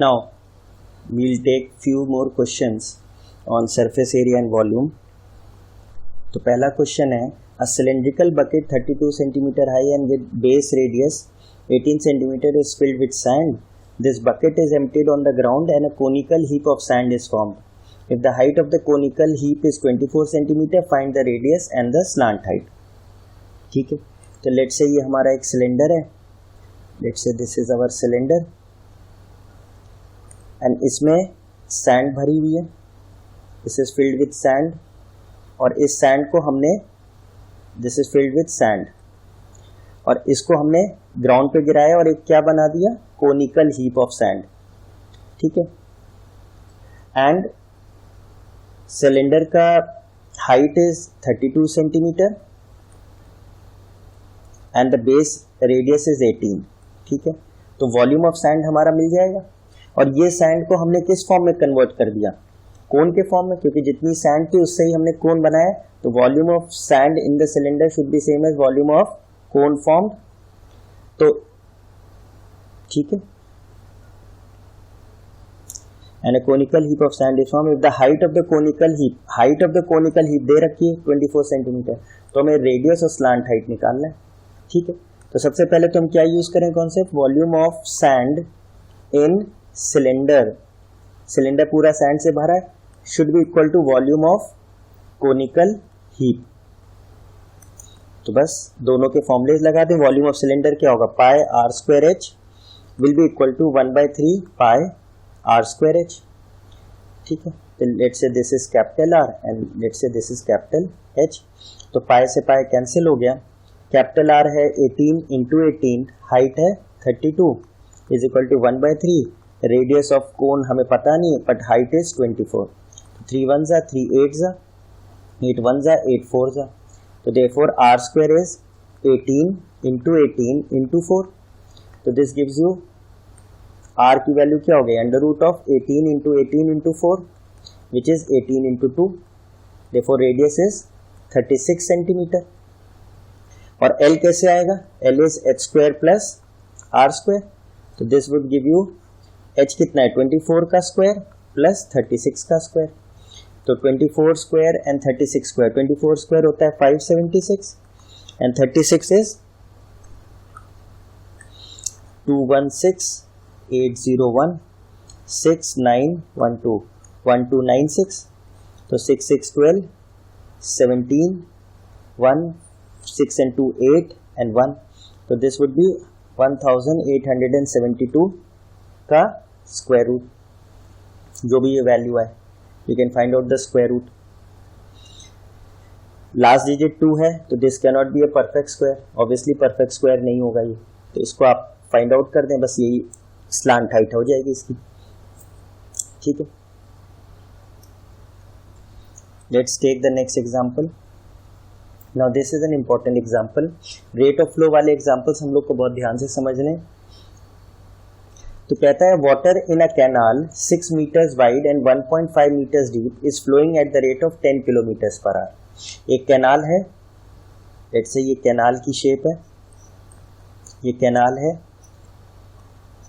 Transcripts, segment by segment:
Now we'll take few more questions on surface area and volume. तो पहला question है, a cylindrical bucket 32 centimeter high and with base radius 18 centimeter is filled with sand. This bucket is emptied on the ground and a conical heap of sand is formed. If the height of the conical heap is 24 centimeter, find the radius and the slant height. ठीक है, तो let's say ये हमारा एक cylinder है. Let's say this is our cylinder. And इसमें sand भरी हुई है. This is filled with sand. और इस सैंड को हमने, this is filled with sand, और इसको हमने ग्राउंड पे गिराया और एक क्या बना दिया, कोनिकल हीप ऑफ सैंड. ठीक है. एंड सिलेंडर का height is 32 centimetre and the base radius is 18. ठीक है. तो वॉल्यूम ऑफ सैंड हमारा मिल जाएगा. और ये सैंड को हमने किस फॉर्म में कन्वर्ट कर दिया, कोन के फॉर्म में, क्योंकि जितनी सैंड थी उससे ही हमने कोन बनाया. तो volume of sand in the cylinder should be same as volume of cone formed. तो ठीक है. And a conical heap of sand is form if the height of the conical heap, height of the conical heap दे रखी है 24 centimetre. तो हमें radius और slant height निकालना है. ठीक है. तो सबसे पहले तो हम क्या यूज करें concept, volume of sand in cylinder. Cylinder पूरा सैंड से भरा है, should be equal to volume of conical heap. तो बस दोनों के फॉर्मुलेज लगा दें. वॉल्यूम ऑफ सिलेंडर क्या होगा, pi are square H will be equal to 1/3 pi are square H. ठीक है. तो let's say this is capital R and let's say this is capital H. तो पाई से पाई कैंसिल हो गया. Capital R है 18 इंटू 18, हाइट है 32 is equal to 1/3. Radius of cone हमें पता नहीं है बट हाइट इज 24. 3 1 3 8 8 1 8 4. तो therefore r square is 18 into 18 into 4. तो दिस गिव्स यू, आर की वैल्यू क्या हो गई, under root of 18 into 18 into 4 which is 18 into 2. Therefore radius is 36 centimetre. और एल कैसे आएगा, l is h square plus r square. तो this would give you, h कितना है 24 का स्क्वायर प्लस 36 का स्क्वायर. तो 24 स्क्वायर एंड 36 स्क्वायर, 24 स्क्वायर होता है 576 एंड 36 इज 216,801 6912 1296. तो 6 6 12 17 1 6 and 2 8 and 1. तो दिस वुड बी 1872 का स्क्वायर रूट. जो भी ये वैल्यू है you can find out the square root. Last digit 2 है तो this can not be a perfect square. Obviously perfect square नहीं होगा ये, तो इसको आप फाइंड आउट कर दें. बस यही स्लांट हाइट हो जाएगी इसकी. ठीक है. Let's take the next example. Now this is an important example. Rate of flow वाले एग्जांपल्स हम लोग को बहुत ध्यान से समझ लें. तो कहता है water in a canal 6 meters wide and 1.5 meters deep is flowing at the rate of 10 kilometers per hour. एक कैनाल है, लेट्स से ये कैनाल की शेप है, ये कैनाल है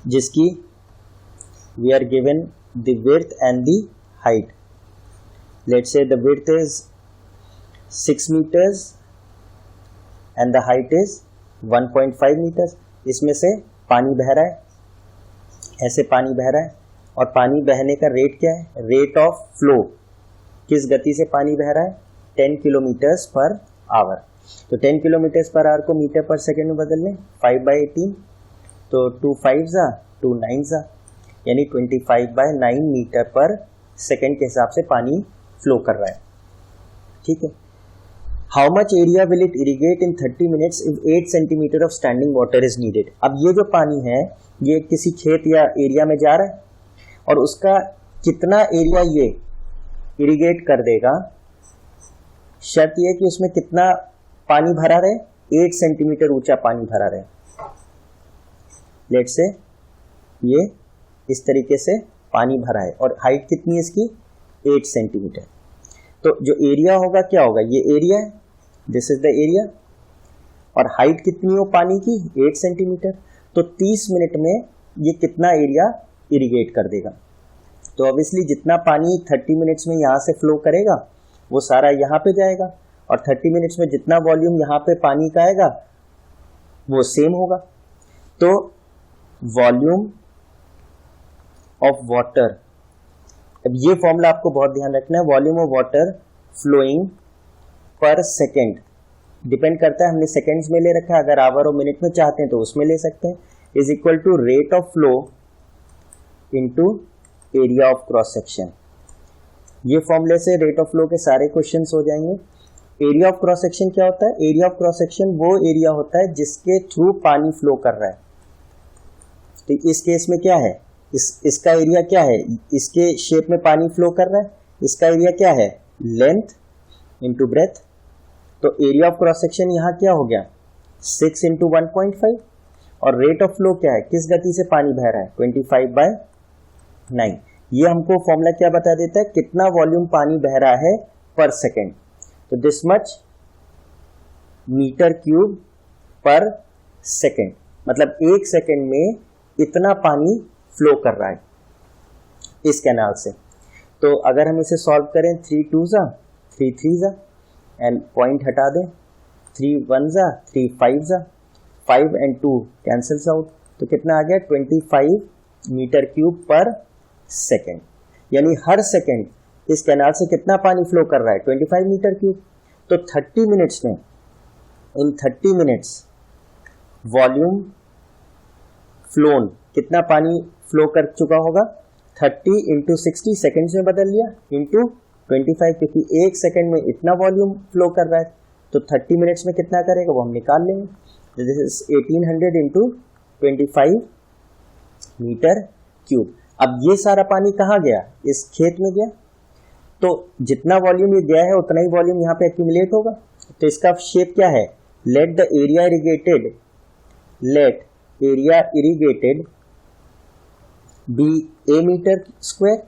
जिसकी we are given the width and the height. Let's say the width is 6 meters and the height is 1.5 meters. इसमें से पानी बह रहा है, ऐसे पानी बह रहा है, और पानी बहने का रेट क्या है, रेट ऑफ फ्लो, किस गति से पानी बह रहा है, 10 किलोमीटर्स पर आवर. तो 10 किलोमीटर्स पर आवर को मीटर पर सेकेंड में बदल लें, 5/18. तो 2 5 2 9 यानी 25/9 मीटर पर सेकेंड के हिसाब से पानी फ्लो कर रहा है. ठीक है. How much area will it irrigate in 30 minutes if 8 centimetre of standing water is needed. अब ये जो पानी है ये किसी खेत या एरिया में जा रहा है और उसका कितना एरिया ये इरिगेट कर देगा, शर्त ये कि उसमें कितना पानी भरा रहे, 8 सेंटीमीटर ऊंचा पानी भरा रहे. लेट्स से ये इस तरीके से पानी भरा है और हाइट कितनी है इसकी, 8 सेंटीमीटर. तो जो एरिया होगा क्या होगा, ये एरिया है, दिस इज द एरिया, और हाइट कितनी हो पानी की, 8 सेंटीमीटर. तो 30 मिनट में ये कितना एरिया इरिगेट कर देगा। तो ऑब्वियसली जितना पानी 30 मिनट्स में यहाँ से फ्लो करेगा वो सारा यहाँ पे जाएगा, और 30 मिनट्स में जितना वॉल्यूम यहाँ पे पानी का आएगा वो सेम होगा। तो वॉल्यूम ऑफ वाटर, अब ये फॉर्मूला आपको बहुत ध्यान रखना है, volume of water flowing per second, depend करता है हमने सेकेंड्स में ले रखा है, अगर आवर और मिनट में चाहते हैं तो उसमें ले सकते हैं, is equal to rate of flow into area of cross section. ये फॉर्मूले से रेट ऑफ फ्लो के सारे क्वेश्चंस हो जाएंगे। एरिया ऑफ क्रॉस सेक्शन क्या होता है? एरिया ऑफ क्रॉस सेक्शन वो एरिया होता है जिसके थ्रू पानी फ्लो कर रहा है। तो इस केस में क्या है, इसका एरिया क्या है, इसके शेप में पानी फ्लो कर रहा है, इसका एरिया क्या है, लेंथ इंटू ब्रेथ। तो एरिया ऑफ क्रॉस सेक्शन यहाँ क्या हो गया, 6 इंटू 1.5, और रेट ऑफ फ्लो क्या है, किस गति से पानी बह रहा है, 25/9। ये हमको फॉर्मूला क्या बता देता है, कितना वॉल्यूम पानी बह रहा है पर सेकेंड। तो this much metre cube per second, मतलब 1 सेकेंड में इतना पानी फ्लो कर रहा है इस कैनाल से। तो अगर हम इसे सॉल्व करें, 3 2 जा 3 3 जा एंड पॉइंट हटा दें, 3 1 जा 3 5 जा, 5 एंड 2 कैंसल्स आउट, तो कितना आ गया, 25 मीटर क्यूब पर सेकेंड। यानी हर सेकेंड इस कैनाल से कितना पानी फ्लो कर रहा है, 25 मीटर क्यूब। तो 30 मिनट्स में, इन 30 मिनट्स वॉल्यूम फ्लोन कितना पानी फ्लो कर चुका होगा, 30 इंटू 60 सेकेंड्स में बदल लिया, इंटू 25, क्योंकि 1 सेकेंड में इतना वॉल्यूम फ्लो कर रहा है, तो 30 मिनट्स में कितना करेगा वो हम निकाल लेंगे। This is 1800 into 25 metre cube. अब ये सारा पानी कहाँ गया, इस खेत में गया, तो जितना वॉल्यूम ये गया है उतना ही वॉल्यूम यहाँ पे एक्यूमुलेट होगा। तो इसका शेप क्या है, let the area irrigated, let area irrigated be a metre square.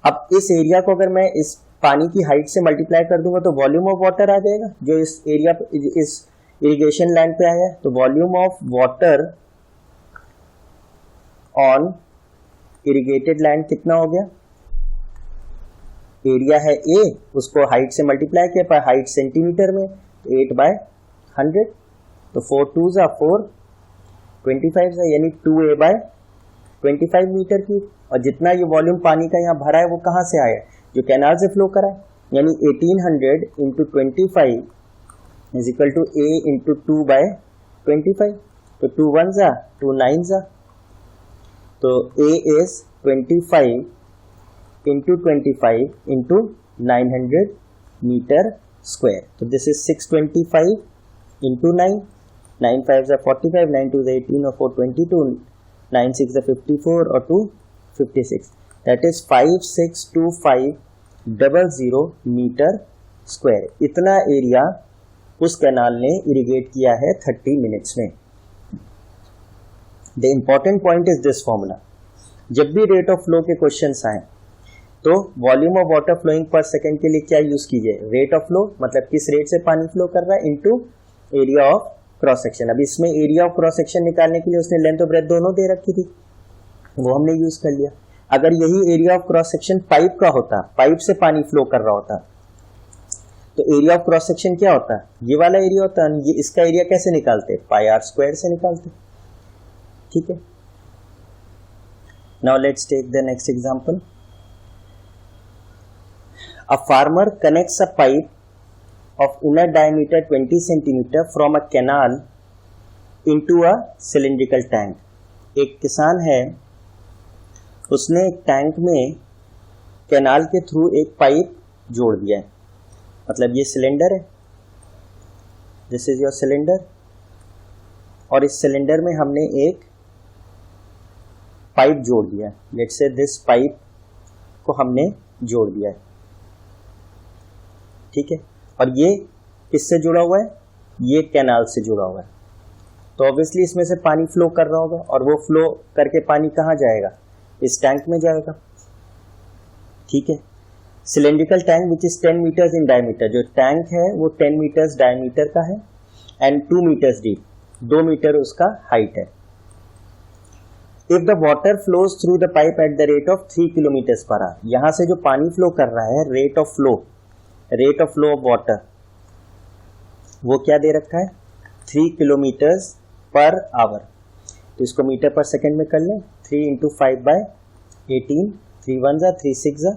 अब इस एरिया को अगर मैं इस पानी की हाइट से मल्टीप्लाई कर दूंगा तो वॉल्यूम ऑफ वाटर आ जाएगा जो इस एरिया इस इरिगेशन लैंड पे आया है। तो volume of water on irrigated land कितना हो गया, एरिया है ए, उसको हाइट से मल्टीप्लाई किया पर हाइट सेंटीमीटर में, 8/100, तो 4 2 जा 4, 25 जा, यानी 2a/25 मीटर क्यूब। और जितना ये वॉल्यूम पानी का यहाँ भरा है वो कहाँ से आया, जो कैनाल से फ्लो करा है, यानी 1800 into 25 is equal to a into 2/25। तो 2 1 जा 2 9 जा, तो a is 25 into 25 into 900 metre square. तो दिस इज 625 इंटू 9, 9 5 जा 45, 9 2 जा 18 और 4 22, 9 6 जा 54 और 2 56, दैट इज 562500 मीटर स्क्वायर। इतना एरिया उस कैनाल ने इरिगेट किया है 30 मिनट्स में। The important point is this formula, जब भी रेट ऑफ फ्लो के क्वेश्चंस आए तो volume of water flowing per second के लिए क्या यूज कीजिए, रेट ऑफ फ्लो, मतलब किस रेट से पानी फ्लो कर रहा है, into area of cross section. अब इसमें एरिया ऑफ क्रॉस सेक्शन निकालने के लिए उसने लेंथ और ब्रेथ दोनों दे रखी थी, वो हमने यूज कर लिया। अगर यही area of cross section pipe का होता, पाइप से पानी फ्लो कर रहा होता, तो एरिया ऑफ क्रॉस सेक्शन क्या होता, ये वाला एरिया होता, ये इसका एरिया कैसे निकालते, πr² से निकालते। ठीक है, now let's take the next example. A farmer connects a pipe of inner diameter 20 centimeter from a canal into a cylindrical tank. एक किसान है, उसने एक टैंक में कैनाल के थ्रू एक पाइप जोड़ दिया है, मतलब ये सिलेंडर है, दिस इज योर सिलेंडर, और इस सिलेंडर में हमने एक पाइप जोड़ दिया है, लेट्स से दिस पाइप को हमने जोड़ दिया है। ठीक है, और ये किससे जुड़ा हुआ है, ये कैनाल से जुड़ा हुआ है, तो ऑब्वियसली इसमें से पानी फ्लो कर रहा होगा, और वो फ्लो करके पानी कहाँ जाएगा, इस टैंक में जाएगा। ठीक है, cylindrical tank which is 10 metres in diameter, जो टैंक है वो 10 मीटर्स डायमीटर का है एंड 2 मीटर्स डीप, 2 मीटर उसका हाइट है। If the water flows through the pipe at the rate of 3 kilometre per hour, यहां से जो पानी फ्लो कर रहा है, rate of flow of water, वो क्या दे रखा है, 3 किलोमीटर पर आवर। तो इसको मीटर पर सेकेंड में कर लें, 3 इंटू 5/18, 3 1 जा 3 6 जा,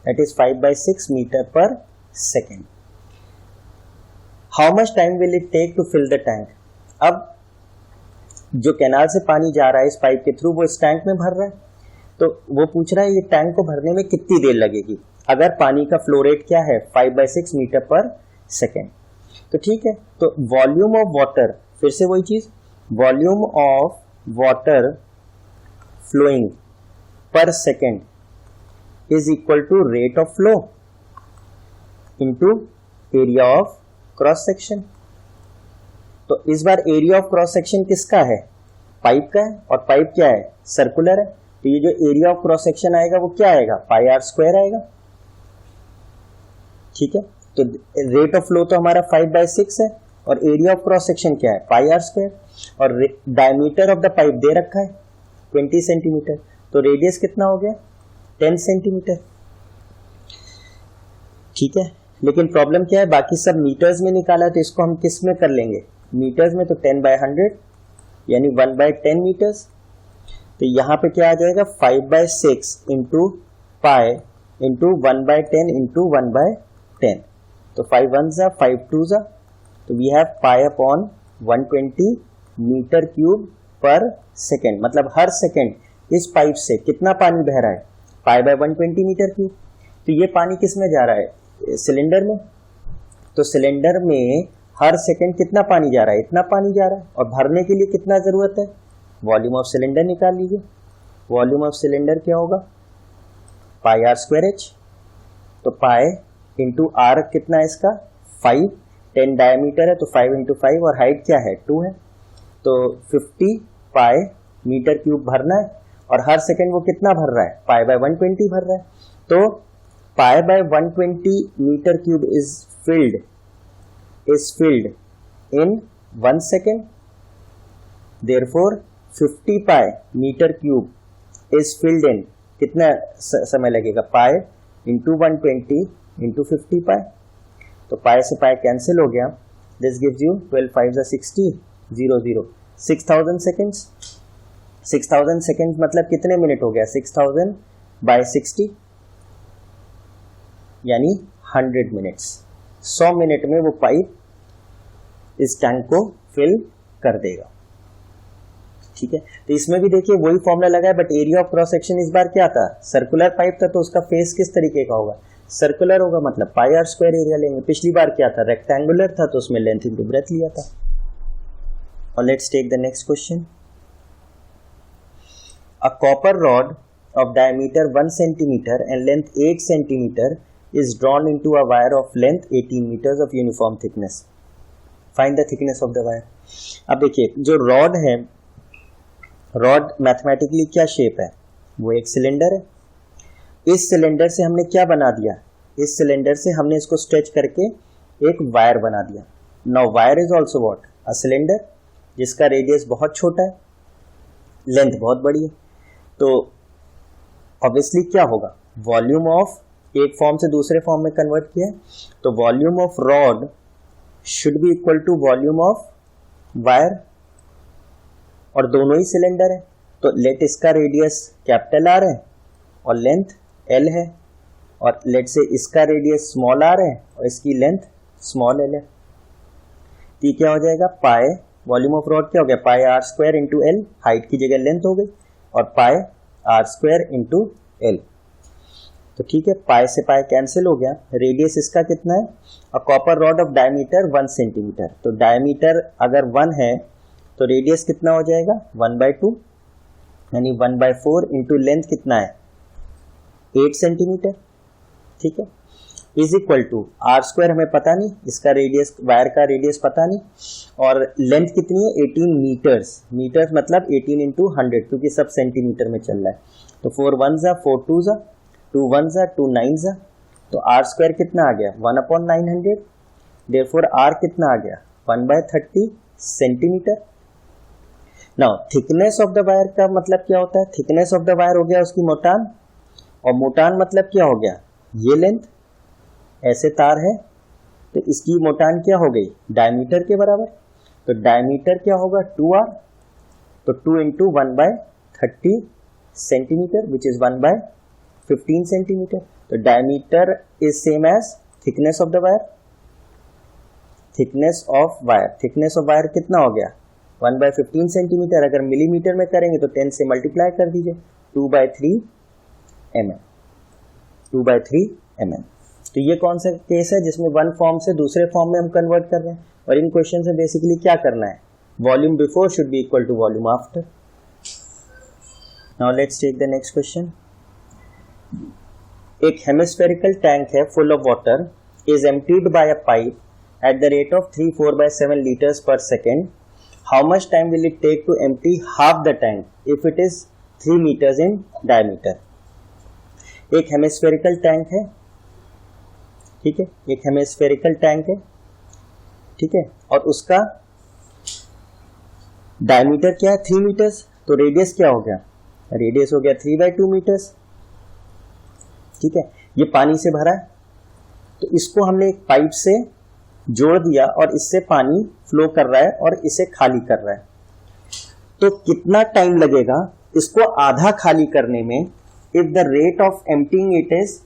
that is 5/6 metre per second. How much time will it take to fill the tank. अब जो कैनाल से पानी जा रहा है इस पाइप के थ्रू, वो इस टैंक में भर रहा है, तो वो पूछ रहा है ये टैंक को भरने में कितनी देर लगेगी, अगर पानी का फ्लो रेट क्या है 5/6 मीटर पर सेकेंड। तो ठीक है, तो वॉल्यूम ऑफ वाटर, फिर से वही चीज, volume of water flowing per second is equal to rate of flow into area of cross section. तो इस बार एरिया ऑफ क्रॉस सेक्शन किसका है, पाइप का है, और पाइप क्या है, सर्कुलर है, तो ये जो एरिया ऑफ क्रॉस सेक्शन आएगा वो क्या आएगा, πr² आएगा। ठीक है, तो रेट ऑफ फ्लो तो हमारा 5/6 है, और एरिया ऑफ क्रॉस सेक्शन क्या है, πr², और डायमीटर ऑफ द पाइप दे रखा है 20 सेंटीमीटर, तो रेडियस कितना हो गया, 10 सेंटीमीटर। ठीक है, लेकिन प्रॉब्लम क्या है, बाकी सब मीटर्स में निकाला है, तो इसको हम किस में कर लेंगे, मीटर्स में, तो 10/100 यानी 1/10 मीटर्स। तो यहाँ पे क्या आ जाएगा, 5/6 इंटू पाई इंटू 1/10 इंटू 1/10, तो 5 1 जा 5 2 जा, तो we have pi upon 120 metre cube per second, मतलब हर सेकेंड इस पाइप से कितना पानी बह रहा है, π/120 मीटर क्यूब। तो ये पानी किस में जा रहा है, सिलेंडर में, तो सिलेंडर में हर सेकंड कितना पानी जा रहा है, इतना पानी जा रहा है, और भरने के लिए कितना जरूरत है, वॉल्यूम ऑफ सिलेंडर निकाल लीजिए। वॉल्यूम ऑफ सिलेंडर क्या होगा, πr²h, तो पाई इंटू आर कितना है इसका 5, 10 डायमीटर है, तो 5 इंटू 5, और हाइट क्या है 2 है, तो 50 पाई मीटर क्यूब भरना है, और हर सेकंड वो कितना भर रहा है, π/120 भर रहा है, तो π/120 metre cube is filled in 1 second. Therefore 50 pi metre cube is filled in कितना समय लगेगा, पाई इंटू 120 इंटू 50 पाई, तो पाई से पाई कैंसिल हो गया, this gives you 12 5 60 0 0 6000 seconds. 6000 seconds मतलब कितने मिनट हो गया, 6000/60 यानी 100 मिनट्स। 100 मिनट में वो पाइप इस टैंक को फिल कर देगा। ठीक है, तो इसमें भी देखिए वही फॉर्मूला लगा है, but area of cross section इस बार क्या था, सर्कुलर पाइप था, तो उसका फेस किस तरीके का होगा, सर्कुलर होगा, मतलब πr² एरिया लेंगे। पिछली बार क्या था, रेक्टेंगुलर था, तो उसमें लेंथ इंटू ब्रेथ लिया था। और let's take the next question. A copper rod of diameter 1 centimeter and length 8 centimeter is drawn into a wire of length 18 meters of uniform thickness. Find the thickness of the wire. अब देखिए जो rod है, rod mathematically क्या shape है, वो एक cylinder है। इस सिलेंडर से हमने क्या बना दिया, इस सिलेंडर से हमने इसको स्ट्रेच करके एक वायर बना दिया। Now wire is also what, a cylinder जिसका रेडियस बहुत छोटा है, लेंथ बहुत बड़ी है, तो ऑब्वियसली क्या होगा, वॉल्यूम ऑफ, एक फॉर्म से दूसरे फॉर्म में कन्वर्ट किया है, तो volume of rod should be equal to volume of wire, और दोनों ही सिलेंडर है, तो लेट इसका रेडियस कैपिटल आर है और लेंथ एल है, और लेट से इसका रेडियस स्मॉल आर है और इसकी लेंथ स्मॉल एल है। तो क्या हो जाएगा, पाई वॉल्यूम ऑफ रॉड क्या हो गया, πr² इंटू एल, हाइट की जगह लेंथ हो गई, और πr² इंटू एल। तो ठीक है, पाई से पाई कैंसिल हो गया, रेडियस इसका कितना है, अ copper rod of diameter 1 centimetre, तो डायमीटर अगर 1 है तो रेडियस कितना हो जाएगा 1/2 यानी 1/4 इंटू लेंथ कितना है 8 सेंटीमीटर। ठीक है, इज इक्वल टू r² हमें पता नहीं, इसका रेडियस, वायर का रेडियस पता नहीं, और लेंथ कितनी है 18 मीटर्स, मीटर्स मतलब 18 इंटू 100 क्योंकि सब सेंटीमीटर में चल रहा है, तो 4 1 जा 4 2 जा 2 1 जा 2 9 जा, तो r² कितना आ गया 1/900, देयरफॉर r कितना आ गया 1/30 centimetre. Now thickness of the wire का मतलब क्या होता है? थिकनेस ऑफ द वायर हो गया उसकी मोटान, और मोटान मतलब क्या हो गया? ये लेंथ, ऐसे तार है तो इसकी मोटान क्या हो गई? डायमीटर के बराबर। तो डायमीटर क्या होगा? 2r, तो 2 into 1/30 centimetre which is 1/15 centimetre. तो diameter is same as thickness of the wire. Thickness of wire कितना हो गया? 1/15 सेंटीमीटर। अगर मिलीमीटर में करेंगे तो 10 से मल्टीप्लाई कर दीजिए, 2/3 mm। 2/3 mm। तो ये कौन सा केस है जिसमें वन फॉर्म से दूसरे फॉर्म में हम कन्वर्ट कर रहे हैं? और इन क्वेश्चन से बेसिकली क्या करना है? Volume before should be equal to volume after. Now let's take the next question. एक हेमिस्फेरिकल टैंक है full of water is emptied by a pipe at the rate of 3/4/7 liters per second. How much time will it take to empty half the tank if it is 3 meters in diameter? एक hemispherical tank है, ठीक है, एक hemispherical tank है, ठीक है, और उसका डायमीटर क्या है? 3 मीटर्स। तो रेडियस क्या हो गया? रेडियस हो गया 3/2 मीटर्स, ठीक है। ये पानी से भरा है, तो इसको हमने एक पाइप से जोड़ दिया और इससे पानी फ्लो कर रहा है और इसे खाली कर रहा है। तो कितना टाइम लगेगा इसको आधा खाली करने में? If the rate of emptying it is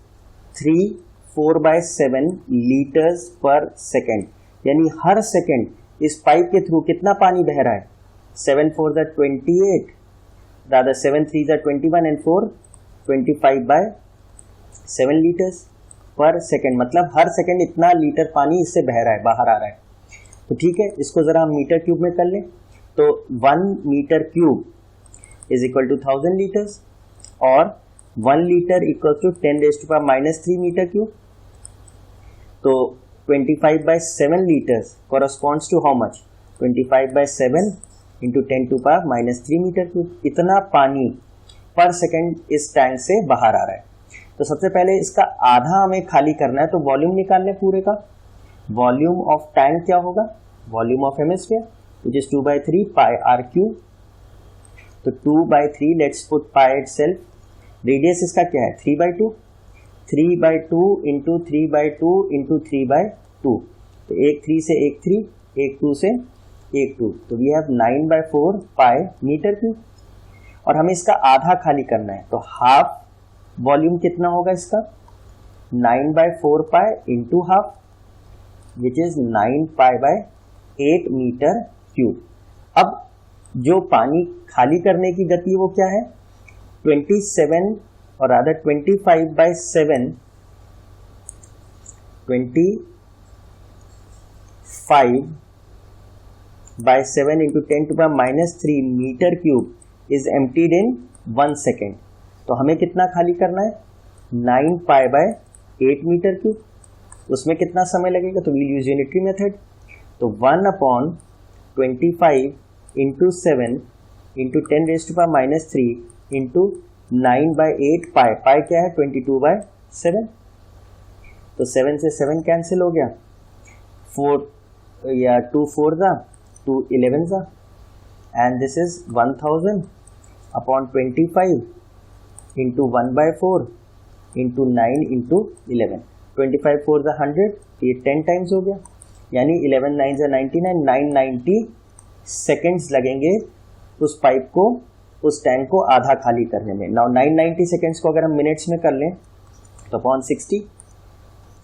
3/4/7 litres पर सेकेंड, यानी हर सेकेंड इस पाइप के थ्रू कितना पानी बह रहा है? 7 4 28, rather 7 3 21 and 4 25/7 लीटर्स पर सेकेंड। मतलब हर सेकेंड इतना लीटर पानी इससे बह रहा है, बाहर आ रहा है। तो ठीक है, इसको जरा हम मीटर क्यूब में कर लें। तो 1 metre cube is equal to 1000 litres, और 1 litre equal to 10⁻³ metre cube. तो 25/7 litres corresponds to how much? 25/7 into 10⁻³ metre cube. इतना पानी पर सेकेंड इस टैंक से बाहर आ रहा है। तो सबसे पहले इसका आधा हमें खाली करना है, तो वॉल्यूम निकालने पूरे का। वॉल्यूम ऑफ टैंक क्या होगा? Volume of hemisphere which is 2/3 pi r cube. तो 2/3 let's put pi itself. Radius इसका क्या है? 3/2। 3/2 इंटू 3/2 इंटू 3/2। तो एक 3 से एक 3, एक 2 से एक 2। तो we have 9/4 pi metre cube, और हमें इसका आधा खाली करना है। तो हाफ वॉल्यूम कितना होगा इसका? 9/4 pi into half which is 9 पाई/8 मीटर क्यूब। अब जो पानी खाली करने की गति वो क्या है? 27 और rather 25/7 into 10⁻³ metre cube is emptied in 1 second. तो हमें कितना खाली करना है? 9 पाई/8 मीटर क्यूब। उसमें कितना समय लगेगा? तो वील यूज यूनिटरी मेथड। तो 1/25 इंटू 7 इंटू 10⁻³ इंटू 9/8 पाई। पाई क्या है? 22/7। तो 7 से 7 कैंसिल हो गया, 4 या 2 4 जा 2 11 जा, and this is 1000 upon 25 into 1/4 into 9 into 11। 25 4 जा 100, ये 10 टाइम्स हो गया, यानी 11 9 जा 99, 990 सेकेंड्स लगेंगे उस पाइप को, उस टैंक को आधा खाली करने में। नाउ 990 सेकेंड्स को अगर हम मिनट्स में कर लें तो अपॉन 60,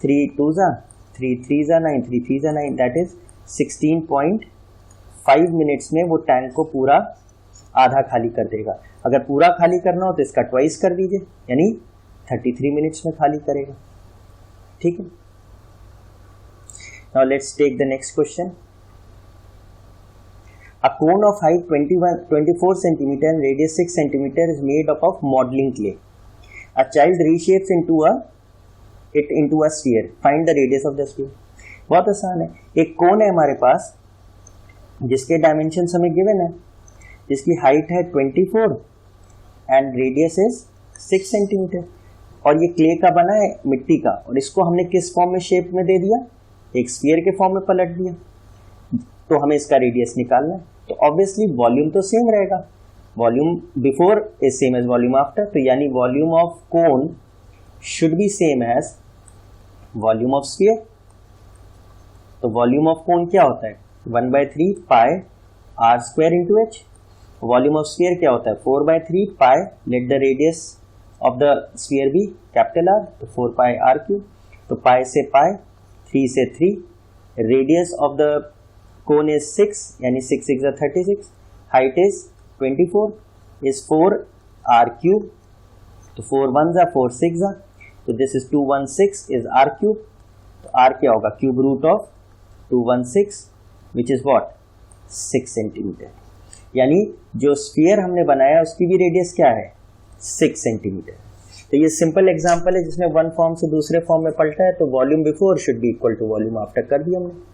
3 2 जा 3 3 जा 9, 3 3 जा 9, दैट इज 16.5 मिनट्स में वो टैंक को पूरा आधा खाली कर देगा। अगर पूरा खाली करना हो तो इसका ट्वाइस कर दीजिए, यानी 33 मिनट्स में खाली करेगा। ठीक है, now let's take the next question. A cone of height 24 cm and radius 6 cm is made up of modeling clay. A child reshapes it into a sphere. Find the radius of the sphere. बहुत आसान है। एक कोन है हमारे पास जिसके dimension हमें given है, जिसकी हाइट है 24 एंड रेडियस इज 6 सेंटीमीटर, और ये क्ले का बना है, मिट्टी का, और इसको हमने किस फॉर्म में शेप में दे दिया? एक स्फीयर के फॉर्म में पलट दिया। तो हमें इसका रेडियस निकालना है। तो ऑब्वियसली वॉल्यूम तो सेम रहेगा, volume before is same as volume after, तो यानी volume of cone should be same as volume of sphere. तो वॉल्यूम ऑफ कोन क्या होता है 1/3 pi are square into h, volume of sphere क्या होता है 4/3 pi, let the radius of the sphere be capital R, तो 4 पाई are cube, तो pi से पाई 3 से 3, radius of the cone is 6 यानी 6 6 36, height is 24 is 4 r cube, तो 4 1 4 6, तो this is 216 is r cube, तो आर क्या होगा cube root of 216 which is what 6 centimetre, यानी जो स्फीयर हमने बनाया उसकी भी रेडियस क्या है 6 सेंटीमीटर। तो ये सिंपल एग्जांपल है जिसमें वन फॉर्म से दूसरे फॉर्म में पलटा है, तो volume before should be equal to volume after कर दिया हमने।